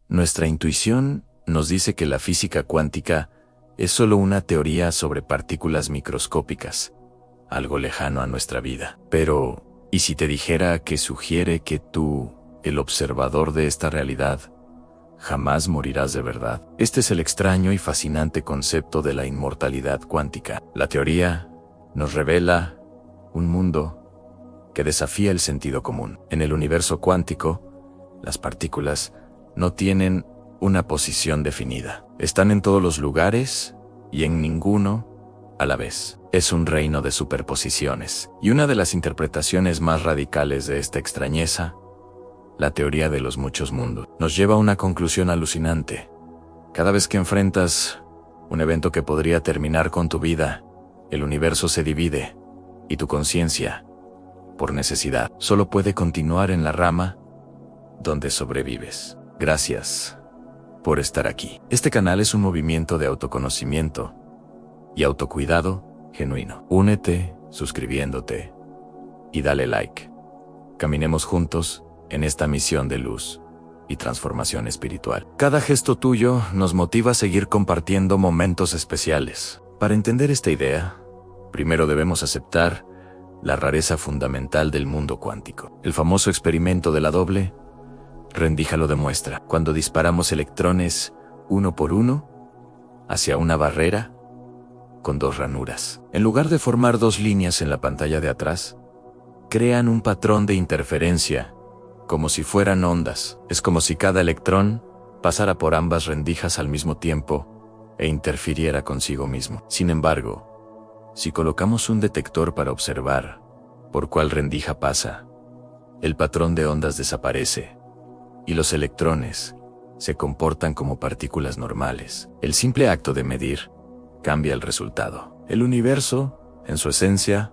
Nuestra intuición nos dice que la física cuántica es solo una teoría sobre partículas microscópicas, algo lejano a nuestra vida. Pero, ¿y si te dijera que sugiere que tú, el observador de esta realidad, jamás morirás de verdad? Este es el extraño y fascinante concepto de la inmortalidad cuántica. La teoría nos revela un mundo que desafía el sentido común. En el universo cuántico, las partículas no tienen una posición definida. Están en todos los lugares y en ninguno a la vez. Es un reino de superposiciones. Y una de las interpretaciones más radicales de esta extrañeza, la teoría de los muchos mundos, nos lleva a una conclusión alucinante. Cada vez que enfrentas un evento que podría terminar con tu vida, el universo se divide y tu conciencia, por necesidad, solo puede continuar en la rama donde sobrevives. Gracias por estar aquí. Este canal es un movimiento de autoconocimiento y autocuidado genuino. Únete suscribiéndote y dale like. Caminemos juntos en esta misión de luz y transformación espiritual. Cada gesto tuyo nos motiva a seguir compartiendo momentos especiales. Para entender esta idea, primero debemos aceptar la rareza fundamental del mundo cuántico. El famoso experimento de la doble rendija lo demuestra. Cuando disparamos electrones uno por uno hacia una barrera con dos ranuras, en lugar de formar dos líneas en la pantalla de atrás, crean un patrón de interferencia, como si fueran ondas. Es como si cada electrón pasara por ambas rendijas al mismo tiempo e interfiriera consigo mismo. Sin embargo, si colocamos un detector para observar por cuál rendija pasa, el patrón de ondas desaparece y los electrones se comportan como partículas normales. El simple acto de medir cambia el resultado. El universo, en su esencia,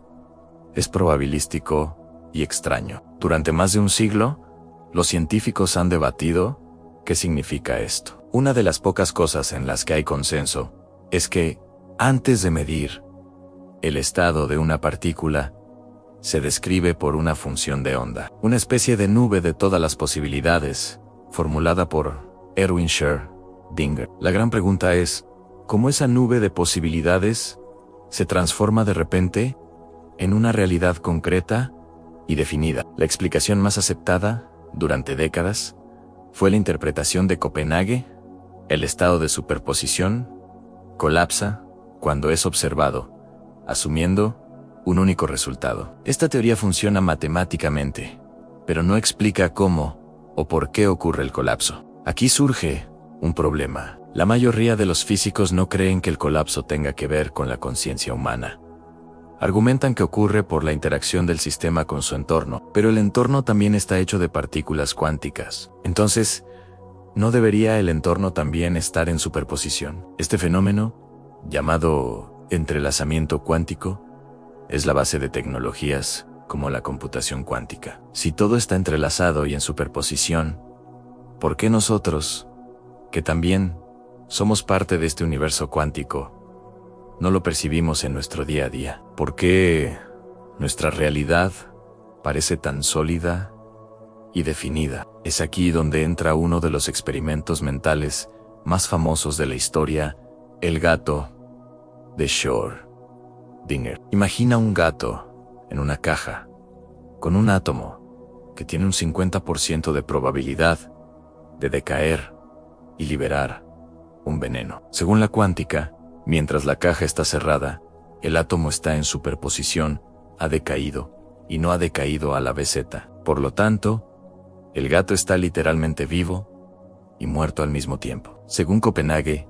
es probabilístico y extraño. Durante más de un siglo, los científicos han debatido qué significa esto. Una de las pocas cosas en las que hay consenso es que, antes de medir el estado de una partícula, se describe por una función de onda, una especie de nube de todas las posibilidades, formulada por Erwin Schrödinger. La gran pregunta es, ¿cómo esa nube de posibilidades se transforma de repente en una realidad concreta y definida? La explicación más aceptada durante décadas fue la interpretación de Copenhague. El estado de superposición colapsa cuando es observado, asumiendo un único resultado. Esta teoría funciona matemáticamente, pero no explica cómo o por qué ocurre el colapso. Aquí surge un problema. La mayoría de los físicos no creen que el colapso tenga que ver con la conciencia humana. Argumentan que ocurre por la interacción del sistema con su entorno, pero el entorno también está hecho de partículas cuánticas. Entonces, ¿no debería el entorno también estar en superposición? Este fenómeno, llamado entrelazamiento cuántico, es la base de tecnologías como la computación cuántica. Si todo está entrelazado y en superposición, ¿por qué nosotros, que también somos parte de este universo cuántico, no lo percibimos en nuestro día a día? ¿Por qué nuestra realidad parece tan sólida y definida? Es aquí donde entra uno de los experimentos mentales más famosos de la historia, el gato de Schrödinger. Imagina un gato en una caja con un átomo que tiene un 50% de probabilidad de decaer y liberar un veneno. Según la cuántica, mientras la caja está cerrada, el átomo está en superposición, ha decaído y no ha decaído a la vez z. Por lo tanto, el gato está literalmente vivo y muerto al mismo tiempo. Según Copenhague,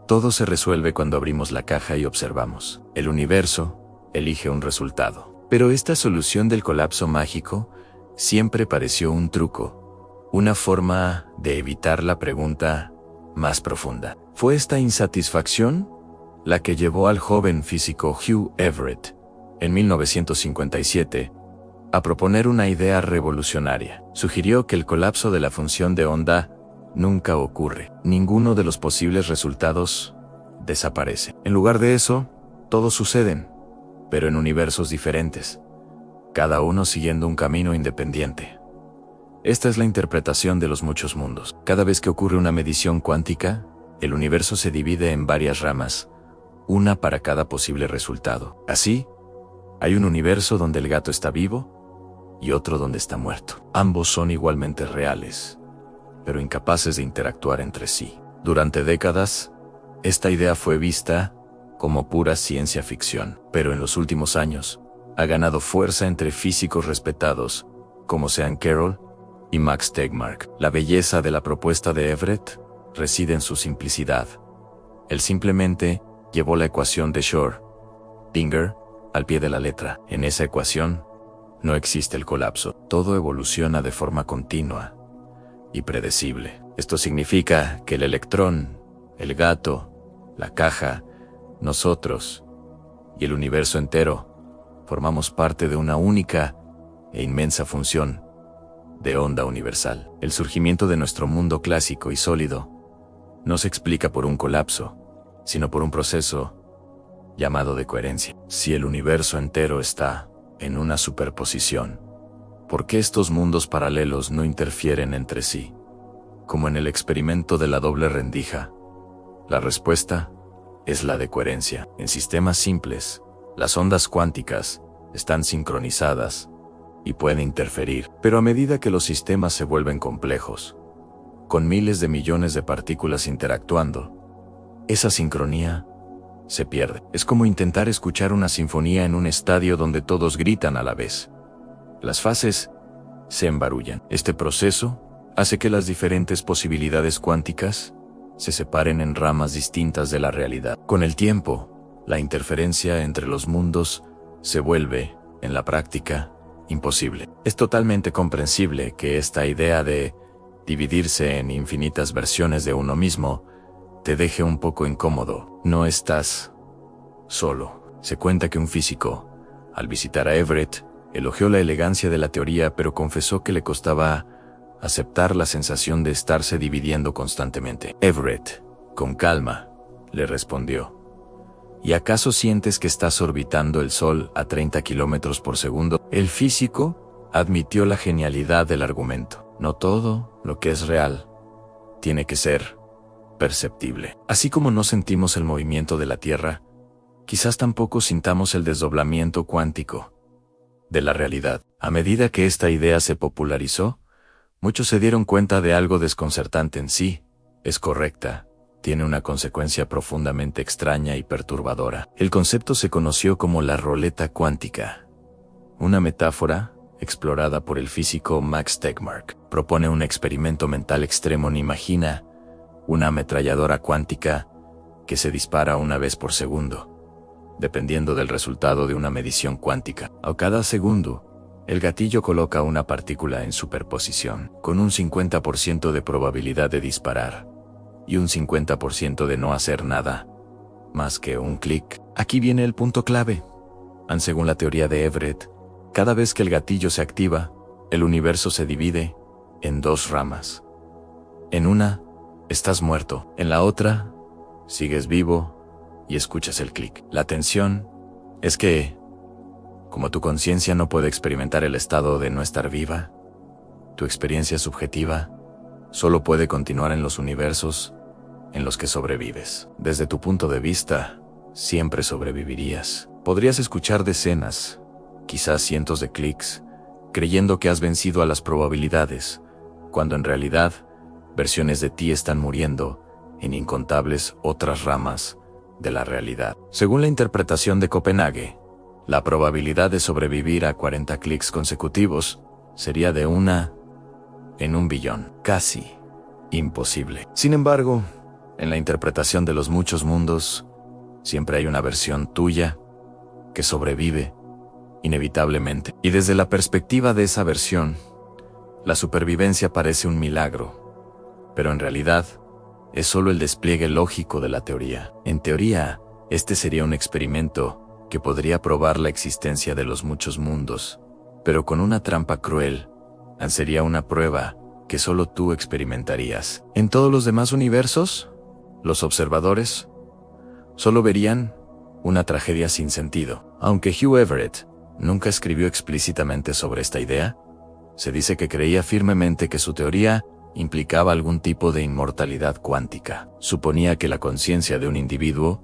todo se resuelve cuando abrimos la caja y observamos. El universo elige un resultado. Pero esta solución del colapso mágico siempre pareció un truco, una forma de evitar la pregunta más profunda. ¿Fue esta insatisfacción la que llevó al joven físico Hugh Everett, en 1957, a proponer una idea revolucionaria? Sugirió que el colapso de la función de onda nunca ocurre. Ninguno de los posibles resultados desaparece. En lugar de eso, todos suceden, pero en universos diferentes, cada uno siguiendo un camino independiente. Esta es la interpretación de los muchos mundos. Cada vez que ocurre una medición cuántica, el universo se divide en varias ramas, una para cada posible resultado. Así, hay un universo donde el gato está vivo y otro donde está muerto. Ambos son igualmente reales, pero incapaces de interactuar entre sí. Durante décadas, esta idea fue vista como pura ciencia ficción, pero en los últimos años ha ganado fuerza entre físicos respetados como Sean Carroll y Max Tegmark. La belleza de la propuesta de Everett reside en su simplicidad. Él simplemente llevó la ecuación de Schrödinger al pie de la letra. En esa ecuación no existe el colapso. Todo evoluciona de forma continua y predecible. Esto significa que el electrón, el gato, la caja, nosotros y el universo entero formamos parte de una única e inmensa función de onda universal. El surgimiento de nuestro mundo clásico y sólido no se explica por un colapso, sino por un proceso llamado de coherencia. Si el universo entero está en una superposición, ¿por qué estos mundos paralelos no interfieren entre sí? Como en el experimento de la doble rendija, la respuesta es la de coherencia. En sistemas simples, las ondas cuánticas están sincronizadas y pueden interferir, pero a medida que los sistemas se vuelven complejos, con miles de millones de partículas interactuando, esa sincronía se pierde. Es como intentar escuchar una sinfonía en un estadio donde todos gritan a la vez. Las fases se embarullan. Este proceso hace que las diferentes posibilidades cuánticas se separen en ramas distintas de la realidad. Con el tiempo, la interferencia entre los mundos se vuelve, en la práctica, imposible. Es totalmente comprensible que esta idea de dividirse en infinitas versiones de uno mismo te deje un poco incómodo. No estás solo. Se cuenta que un físico, al visitar a Everett, elogió la elegancia de la teoría, pero confesó que le costaba aceptar la sensación de estarse dividiendo constantemente. Everett, con calma, le respondió: ¿Y acaso sientes que estás orbitando el Sol a 30 kilómetros por segundo? El físico admitió la genialidad del argumento. No todo lo que es real tiene que ser perceptible. Así como no sentimos el movimiento de la Tierra, quizás tampoco sintamos el desdoblamiento cuántico de la realidad. A medida que esta idea se popularizó, muchos se dieron cuenta de algo desconcertante en sí. Es correcta. Tiene una consecuencia profundamente extraña y perturbadora. El concepto se conoció como la roleta cuántica. Una metáfora explorada por el físico Max Tegmark. Propone un experimento mental extremo. Imagina una ametralladora cuántica que se dispara una vez por segundo, dependiendo del resultado de una medición cuántica. A cada segundo, el gatillo coloca una partícula en superposición, con un 50% de probabilidad de disparar y un 50% de no hacer nada más que un clic. Aquí viene el punto clave. Según la teoría de Everett, cada vez que el gatillo se activa, el universo se divide en dos ramas. En una, estás muerto. En la otra, sigues vivo y escuchas el clic. La tensión es que, como tu conciencia no puede experimentar el estado de no estar viva, tu experiencia subjetiva solo puede continuar en los universos en los que sobrevives. Desde tu punto de vista, siempre sobrevivirías. Podrías escuchar decenas, quizás cientos de clics, creyendo que has vencido a las probabilidades, cuando en realidad, versiones de ti están muriendo en incontables otras ramas de la realidad. Según la interpretación de Copenhague, la probabilidad de sobrevivir a 40 clics consecutivos sería de 1 en 1 billón. Casi imposible. Sin embargo, en la interpretación de los muchos mundos, siempre hay una versión tuya que sobrevive inevitablemente. Y desde la perspectiva de esa versión, la supervivencia parece un milagro, pero en realidad es solo el despliegue lógico de la teoría. En teoría, este sería un experimento que podría probar la existencia de los muchos mundos, pero con una trampa cruel. Sería una prueba que solo tú experimentarías. En todos los demás universos, los observadores solo verían una tragedia sin sentido. Aunque Hugh Everett nunca escribió explícitamente sobre esta idea, Se dice que creía firmemente que su teoría implicaba algún tipo de inmortalidad cuántica. Suponía que la conciencia de un individuo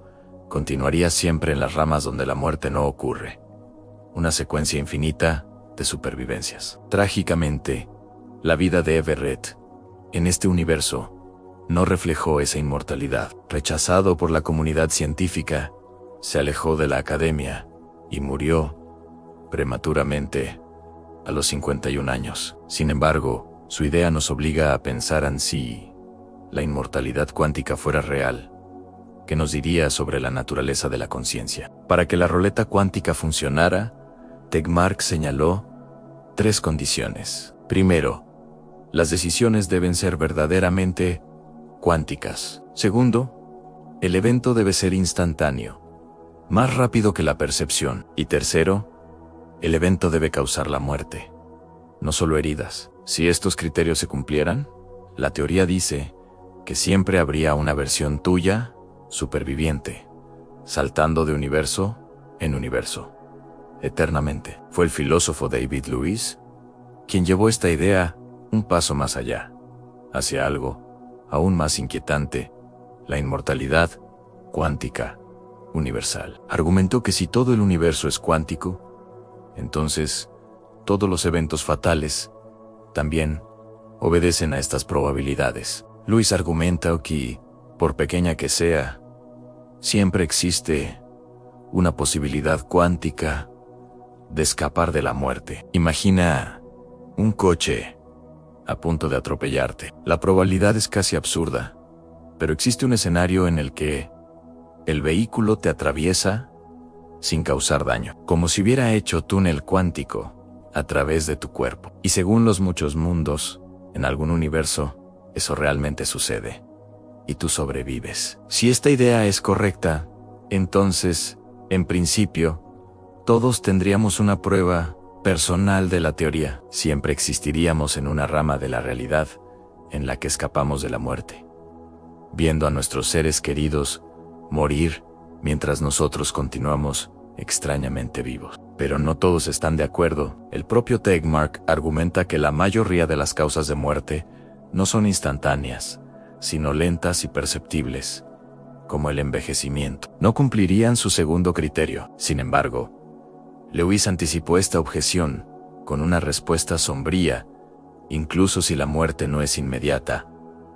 continuaría siempre en las ramas donde la muerte no ocurre. Una secuencia infinita de supervivencias. Trágicamente, la vida de Everett en este universo no reflejó esa inmortalidad. Rechazado por la comunidad científica, se alejó de la academia y murió prematuramente a los 51 años. Sin embargo, su idea nos obliga a pensar en si la inmortalidad cuántica fuera real. ¿Qué nos diría sobre la naturaleza de la conciencia? Para que la ruleta cuántica funcionara, Tegmark señaló 3 condiciones. Primero, las decisiones deben ser verdaderamente cuánticas. Segundo, el evento debe ser instantáneo, más rápido que la percepción. Y tercero, el evento debe causar la muerte, no solo heridas. Si estos criterios se cumplieran, la teoría dice que siempre habría una versión tuya, superviviente, saltando de universo en universo, eternamente. Fue el filósofo David Lewis quien llevó esta idea un paso más allá, hacia algo aún más inquietante: la inmortalidad cuántica universal. Argumentó que si todo el universo es cuántico, entonces todos los eventos fatales también obedecen a estas probabilidades. Lewis argumenta que, por pequeña que sea, siempre existe una posibilidad cuántica de escapar de la muerte. Imagina un coche a punto de atropellarte. La probabilidad es casi absurda, pero existe un escenario en el que el vehículo te atraviesa sin causar daño, como si hubiera hecho túnel cuántico a través de tu cuerpo. Y según los muchos mundos, en algún universo, eso realmente sucede, y tú sobrevives. Si esta idea es correcta, entonces, en principio, todos tendríamos una prueba personal de la teoría. Siempre existiríamos en una rama de la realidad en la que escapamos de la muerte, viendo a nuestros seres queridos morir mientras nosotros continuamos extrañamente vivos. Pero no todos están de acuerdo. El propio Tegmark argumenta que la mayoría de las causas de muerte no son instantáneas, sino lentas y perceptibles, como el envejecimiento. No cumplirían su segundo criterio. Sin embargo, Lewis anticipó esta objeción con una respuesta sombría: incluso si la muerte no es inmediata,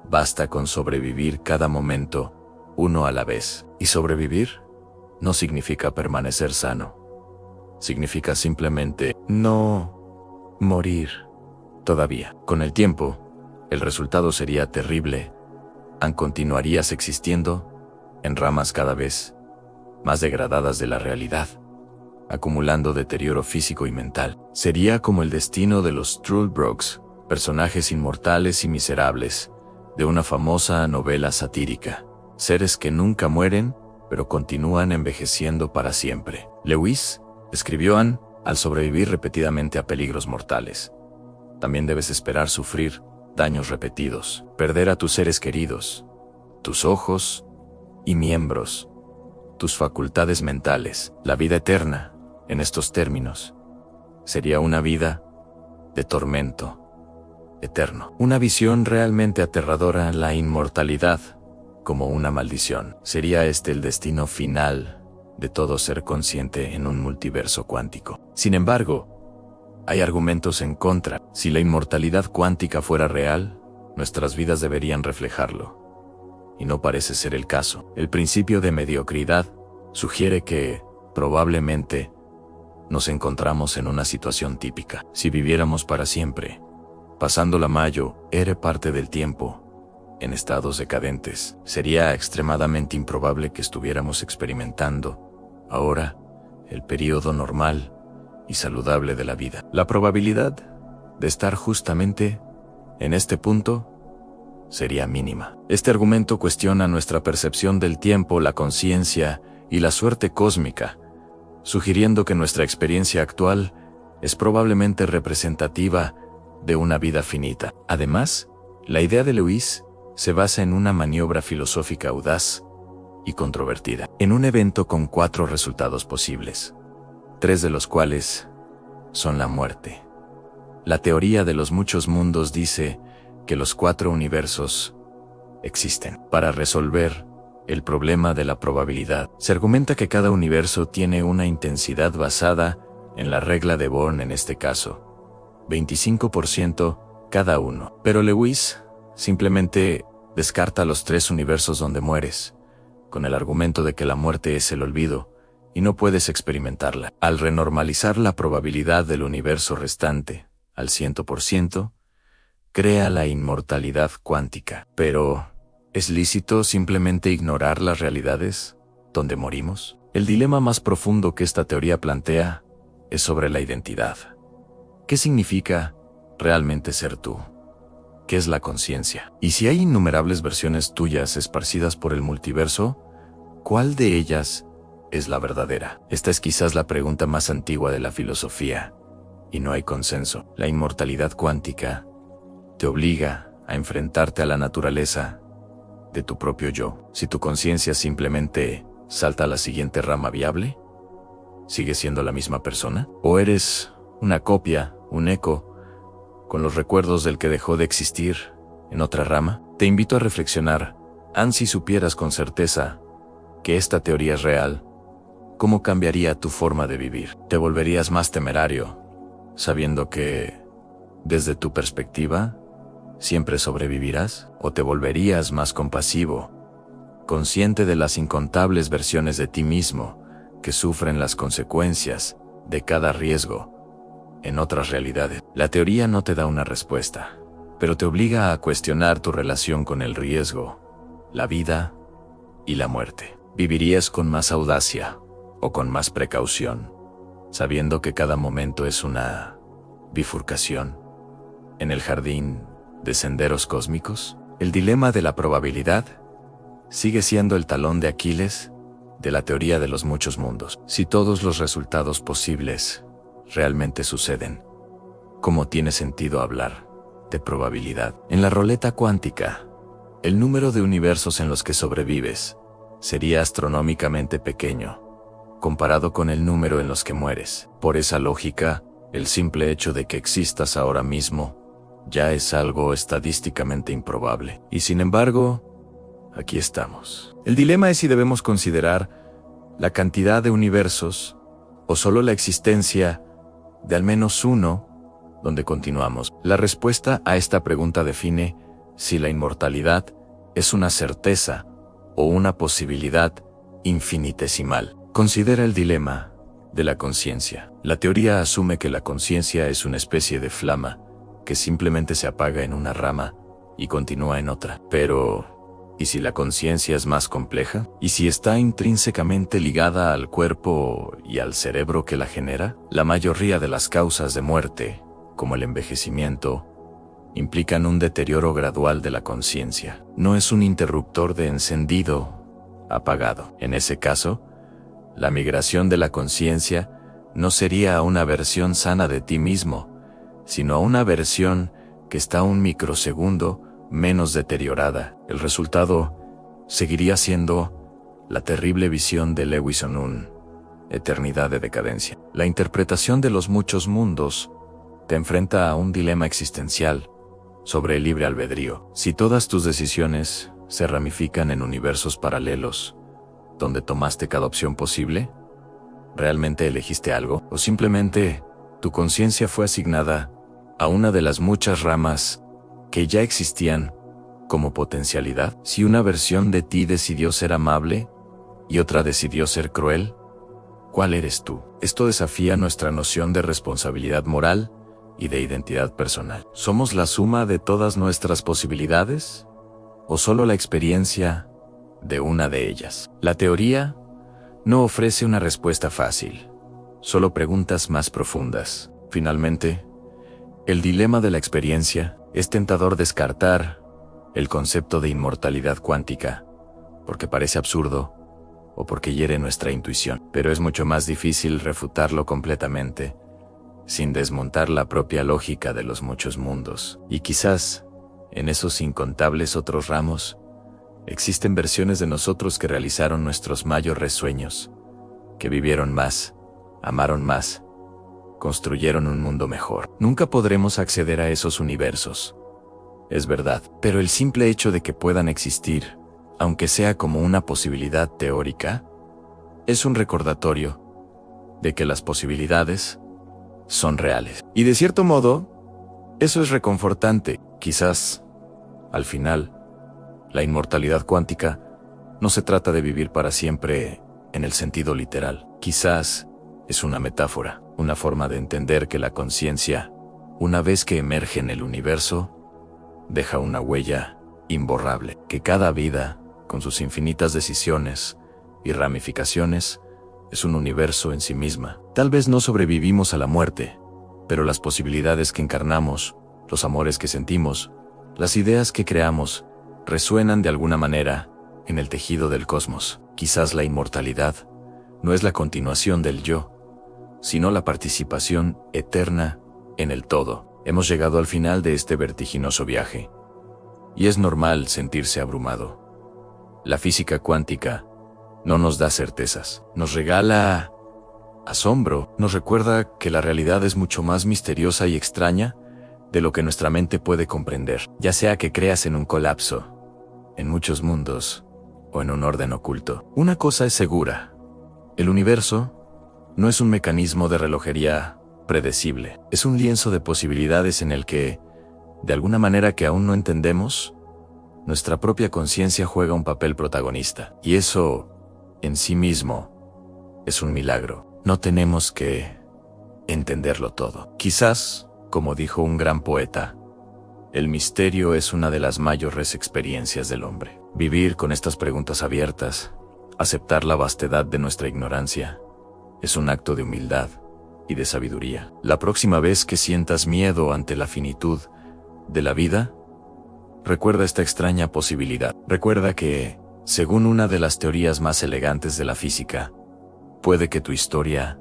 basta con sobrevivir cada momento, uno a la vez. Y sobrevivir no significa permanecer sano. Significa simplemente no morir todavía. Con el tiempo, el resultado sería terrible. Continuarías existiendo en ramas cada vez más degradadas de la realidad, acumulando deterioro físico y mental. Sería como el destino de los Struldbrugs, personajes inmortales y miserables de una famosa novela satírica. Seres que nunca mueren, pero continúan envejeciendo para siempre. Lewis escribió al sobrevivir repetidamente a peligros mortales, también debes esperar sufrir daños repetidos, perder a tus seres queridos, tus ojos y miembros, tus facultades mentales. La vida eterna, en estos términos, sería una vida de tormento eterno. Una visión realmente aterradora: la inmortalidad como una maldición. ¿Sería este el destino final de todo ser consciente en un multiverso cuántico? Sin embargo, hay argumentos en contra. Si la inmortalidad cuántica fuera real, nuestras vidas deberían reflejarlo, y no parece ser el caso. El principio de mediocridad sugiere que, probablemente, nos encontramos en una situación típica. Si viviéramos para siempre, pasando la mayor parte del tiempo en estados decadentes, sería extremadamente improbable que estuviéramos experimentando ahora el periodo normal y saludable de la vida. La probabilidad de estar justamente en este punto sería mínima. Este argumento cuestiona nuestra percepción del tiempo, la conciencia y la suerte cósmica, sugiriendo que nuestra experiencia actual es probablemente representativa de una vida finita. Además, la idea de Lewis se basa en una maniobra filosófica audaz y controvertida, en un evento con 4 resultados posibles, 3 de los cuales son la muerte, La teoría de los muchos mundos dice que los 4 universos existen. Para resolver el problema de la probabilidad, se argumenta que cada universo tiene una intensidad basada en la regla de Born, en este caso, 25% cada uno. Pero Lewis simplemente descarta los 3 universos donde mueres, con el argumento de que la muerte es el olvido y no puedes experimentarla. Al renormalizar la probabilidad del universo restante al 100%, crea la inmortalidad cuántica. Pero, ¿es lícito simplemente ignorar las realidades donde morimos? El dilema más profundo que esta teoría plantea es sobre la identidad. ¿Qué significa realmente ser tú? ¿Qué es la conciencia? Y si hay innumerables versiones tuyas esparcidas por el multiverso, ¿cuál de ellas es la verdadera? Esta es quizás la pregunta más antigua de la filosofía, y no hay consenso. La inmortalidad cuántica te obliga a enfrentarte a la naturaleza de tu propio yo. Si tu conciencia simplemente salta a la siguiente rama viable, ¿sigues siendo la misma persona? ¿O eres una copia, un eco, con los recuerdos del que dejó de existir en otra rama? Te invito a reflexionar. Si supieras con certeza que esta teoría es real, ¿cómo cambiaría tu forma de vivir? ¿Te volverías más temerario, sabiendo que, desde tu perspectiva, siempre sobrevivirás? ¿O te volverías más compasivo, consciente de las incontables versiones de ti mismo que sufren las consecuencias de cada riesgo en otras realidades? La teoría no te da una respuesta, pero te obliga a cuestionar tu relación con el riesgo, la vida y la muerte. ¿Vivirías con más audacia o con más precaución, sabiendo que cada momento es una bifurcación en el jardín de senderos cósmicos? El dilema de la probabilidad sigue siendo el talón de Aquiles de la teoría de los muchos mundos. Si todos los resultados posibles realmente suceden, ¿cómo tiene sentido hablar de probabilidad? En la ruleta cuántica, el número de universos en los que sobrevives sería astronómicamente pequeño, comparado con el número en los que mueres. Por esa lógica, el simple hecho de que existas ahora mismo ya es algo estadísticamente improbable. Y sin embargo, aquí estamos. El dilema es si debemos considerar la cantidad de universos o solo la existencia de al menos uno donde continuamos. La respuesta a esta pregunta define si la inmortalidad es una certeza o una posibilidad infinitesimal. Considera el dilema de la conciencia. La teoría asume que la conciencia es una especie de flama que simplemente se apaga en una rama y continúa en otra. Pero, ¿y si la conciencia es más compleja? ¿Y si está intrínsecamente ligada al cuerpo y al cerebro que la genera? La mayoría de las causas de muerte, como el envejecimiento, implican un deterioro gradual de la conciencia. No es un interruptor de encendido apagado. En ese caso, la migración de la conciencia no sería a una versión sana de ti mismo, sino a una versión que está un microsegundo menos deteriorada. El resultado seguiría siendo la terrible visión de Lewison, una eternidad de decadencia. La interpretación de los muchos mundos te enfrenta a un dilema existencial sobre el libre albedrío. Si todas tus decisiones se ramifican en universos paralelos, donde tomaste cada opción posible, ¿realmente elegiste algo? ¿O simplemente tu conciencia fue asignada a una de las muchas ramas que ya existían como potencialidad? Si una versión de ti decidió ser amable y otra decidió ser cruel, ¿cuál eres tú? Esto desafía nuestra noción de responsabilidad moral y de identidad personal. ¿Somos la suma de todas nuestras posibilidades? ¿O solo la experiencia de una de ellas? La teoría no ofrece una respuesta fácil, solo preguntas más profundas. Finalmente, el dilema de la experiencia. Es tentador descartar el concepto de inmortalidad cuántica, porque parece absurdo o porque hiere nuestra intuición, pero es mucho más difícil refutarlo completamente, sin desmontar la propia lógica de los muchos mundos. Y quizás, en esos incontables otros ramos, existen versiones de nosotros que realizaron nuestros mayores sueños, que vivieron más, amaron más construyeron un mundo mejor. Nunca podremos acceder a esos universos. Es verdad, pero el simple hecho de que puedan existir, aunque sea como una posibilidad teórica, es un recordatorio de que las posibilidades son reales. Y de cierto modo, eso es reconfortante. Quizás, al final, la inmortalidad cuántica no se trata de vivir para siempre en el sentido literal. Quizás es una metáfora, una forma de entender que la conciencia, una vez que emerge en el universo, deja una huella imborrable, que cada vida, con sus infinitas decisiones y ramificaciones, es un universo en sí misma. Tal vez no sobrevivimos a la muerte, pero las posibilidades que encarnamos, los amores que sentimos, las ideas que creamos, resuenan de alguna manera en el tejido del cosmos. Quizás la inmortalidad no es la continuación del yo, sino la participación eterna en el todo. Hemos llegado al final de este vertiginoso viaje, y es normal sentirse abrumado. La física cuántica no nos da certezas, nos regala asombro, nos recuerda que la realidad es mucho más misteriosa y extraña de lo que nuestra mente puede comprender, ya sea que creas en un colapso, en muchos mundos, o en un orden oculto. Una cosa es segura: el universo no es un mecanismo de relojería predecible, es un lienzo de posibilidades en el que, de alguna manera que aún no entendemos, nuestra propia conciencia juega un papel protagonista. Y eso, en sí mismo, es un milagro. No tenemos que entenderlo todo. Quizás, como dijo un gran poeta, el misterio es una de las mayores experiencias del hombre. Vivir con estas preguntas abiertas, aceptar la vastedad de nuestra ignorancia, es un acto de humildad y de sabiduría. La próxima vez que sientas miedo ante la finitud de la vida, recuerda esta extraña posibilidad. Recuerda que, según una de las teorías más elegantes de la física, puede que tu historia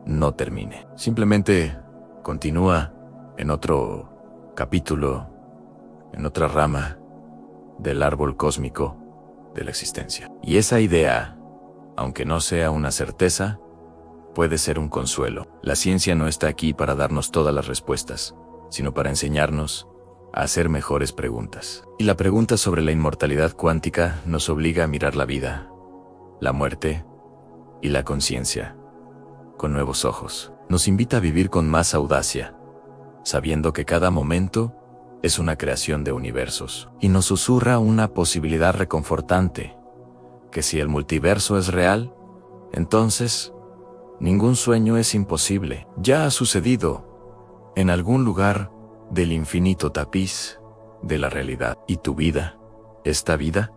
no termine. Simplemente continúa en otro capítulo, en otra rama del árbol cósmico de la existencia. Y esa idea, aunque no sea una certeza, puede ser un consuelo. La ciencia no está aquí para darnos todas las respuestas, sino para enseñarnos a hacer mejores preguntas. Y la pregunta sobre la inmortalidad cuántica nos obliga a mirar la vida, la muerte y la conciencia con nuevos ojos. Nos invita a vivir con más audacia, sabiendo que cada momento es una creación de universos. Y nos susurra una posibilidad reconfortante, que si el multiverso es real, entonces ningún sueño es imposible. Ya ha sucedido en algún lugar del infinito tapiz de la realidad. Y tu vida, esta vida,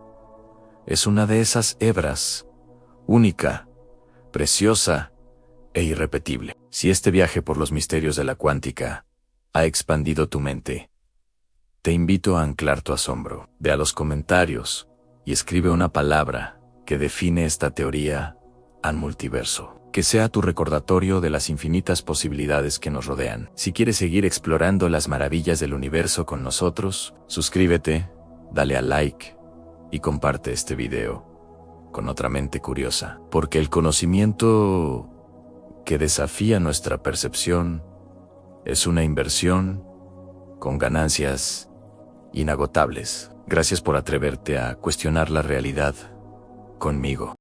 es una de esas hebras, única, preciosa e irrepetible. Si este viaje por los misterios de la cuántica ha expandido tu mente, te invito a anclar tu asombro. Ve a los comentarios y escribe una palabra que define esta teoría al multiverso. Que sea tu recordatorio de las infinitas posibilidades que nos rodean. Si quieres seguir explorando las maravillas del universo con nosotros, suscríbete, dale a like y comparte este video con otra mente curiosa. Porque el conocimiento que desafía nuestra percepción es una inversión con ganancias inagotables. Gracias por atreverte a cuestionar la realidad conmigo.